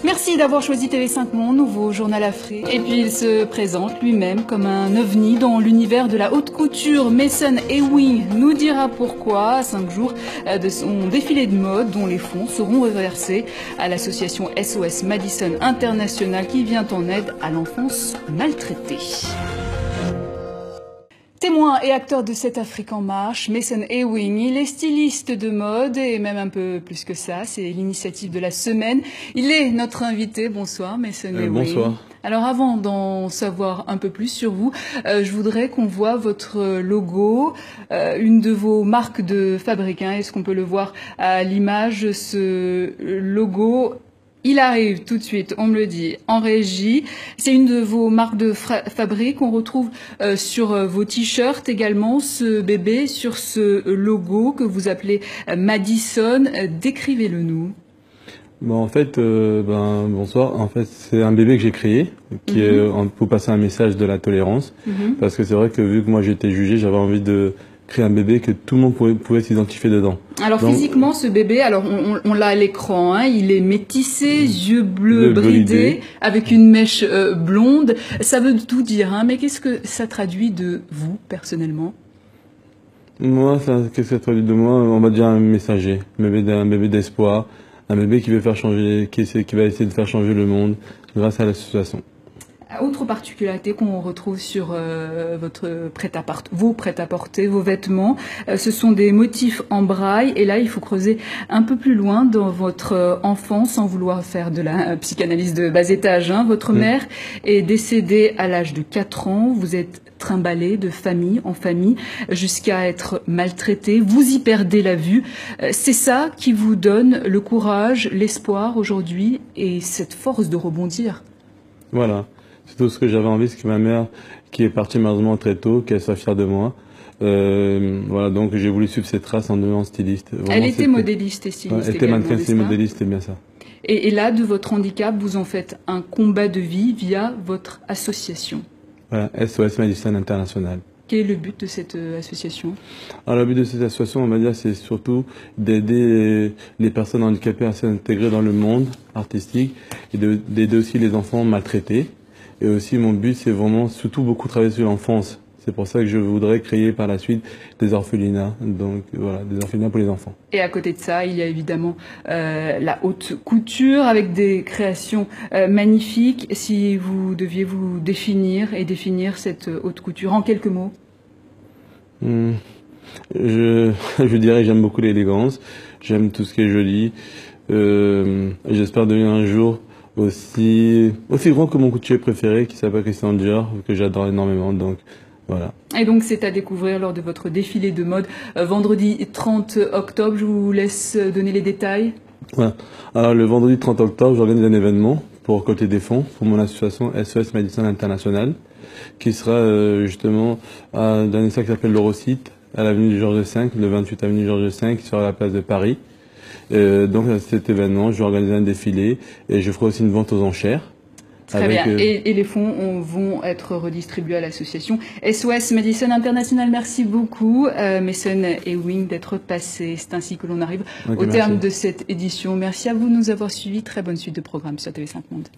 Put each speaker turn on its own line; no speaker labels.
Merci d'avoir choisi TV5 Monde, nouveau journal Afrique. Et puis il se présente lui-même comme un ovni dans l'univers de la haute couture. Mason Ewing nous dira pourquoi à 5 jours de son défilé de mode dont les fonds seront reversés à l'association SOS Madison International qui vient en aide à l'enfance maltraitée. Témoin et acteur de cette Afrique en marche, Mason Ewing, il est styliste de mode et même un peu plus que ça, c'est l'initiative de la semaine. Il est notre invité. Bonsoir Mason Ewing.
Bonsoir.
Alors avant d'en savoir un peu plus sur vous, je voudrais qu'on voit votre logo, une de vos marques de fabrique. Est-ce qu'on peut le voir à l'image, ce logo? Il arrive tout de suite, on me le dit, en régie. C'est une de vos marques de fabrique. On retrouve sur vos t-shirts également ce bébé sur ce logo que vous appelez Madison. Décrivez-le nous.
Bon, en fait, bonsoir. En fait, c'est un bébé que j'ai créé, qui est pour passer un message de la tolérance. Parce que c'est vrai que vu que moi j'étais jugé, j'avais envie de créer un bébé que tout le monde pouvait s'identifier dedans.
Alors donc, physiquement, ce bébé, alors on l'a à l'écran, il est métissé, yeux bleus bridés, avec une mèche blonde. Ça veut tout dire, mais qu'est-ce que ça traduit de vous, personnellement?
Moi, qu'est-ce que ça traduit de moi? On va dire un messager, un bébé d'espoir, un bébé qui veut faire changer, qui va essayer de faire changer le monde grâce à l'association.
Autre particularité qu'on retrouve sur vos prêt-à-porter, vos vêtements, ce sont des motifs en braille. Et là, il faut creuser un peu plus loin dans votre enfance, sans vouloir faire de la psychanalyse de bas étage. Votre mère est décédée à l'âge de 4 ans. Vous êtes trimballé de famille en famille jusqu'à être maltraité. Vous y perdez la vue. C'est ça qui vous donne le courage, l'espoir aujourd'hui et cette force de rebondir.
Voilà. C'est tout ce que j'avais envie, c'est que ma mère, qui est partie malheureusement très tôt, qu'elle soit fière de moi. Voilà, donc j'ai voulu suivre ses traces en devenant styliste.
Vraiment, elle était modéliste et styliste.
Elle était mannequin, c'est modéliste, c'est bien ça.
Et là, de votre handicap, vous en faites un combat de vie via votre association.
Voilà, SOS Madison International.
Quel est le but de cette association?
Alors, le but de cette association, on va dire, c'est surtout d'aider les personnes handicapées à s'intégrer dans le monde artistique et d'aider aussi les enfants maltraités. Et aussi, mon but, c'est vraiment surtout beaucoup travailler sur l'enfance. C'est pour ça que je voudrais créer par la suite des orphelinats. Donc voilà, des orphelinats pour les enfants.
Et à côté de ça, il y a évidemment la haute couture avec des créations magnifiques. Si vous deviez vous définir cette haute couture en quelques mots.
Je dirais que j'aime beaucoup l'élégance. J'aime tout ce qui est joli. J'espère devenir un jour aussi grand que mon couturier préféré qui s'appelle Christian Dior, que j'adore énormément, donc voilà.
Et donc c'est à découvrir lors de votre défilé de mode vendredi 30 octobre, je vous laisse donner les détails.
Voilà. Alors le vendredi 30 octobre, j'organise un événement pour récolter des fonds pour mon association SOS Madison International, qui sera justement dans un sac qui s'appelle l'Eurosite, à l'avenue du Georges V, le 28 avenue Georges V, qui sera à la place de Paris. Donc à cet événement, je vais organiser un défilé et je ferai aussi une vente aux enchères.
Très bien. Et les fonds vont être redistribués à l'association SOS Madison International. Merci beaucoup, Mason Ewing, d'être passé. C'est ainsi que l'on arrive au terme de cette édition. Merci à vous de nous avoir suivis. Très bonne suite de programme sur TV5 Monde.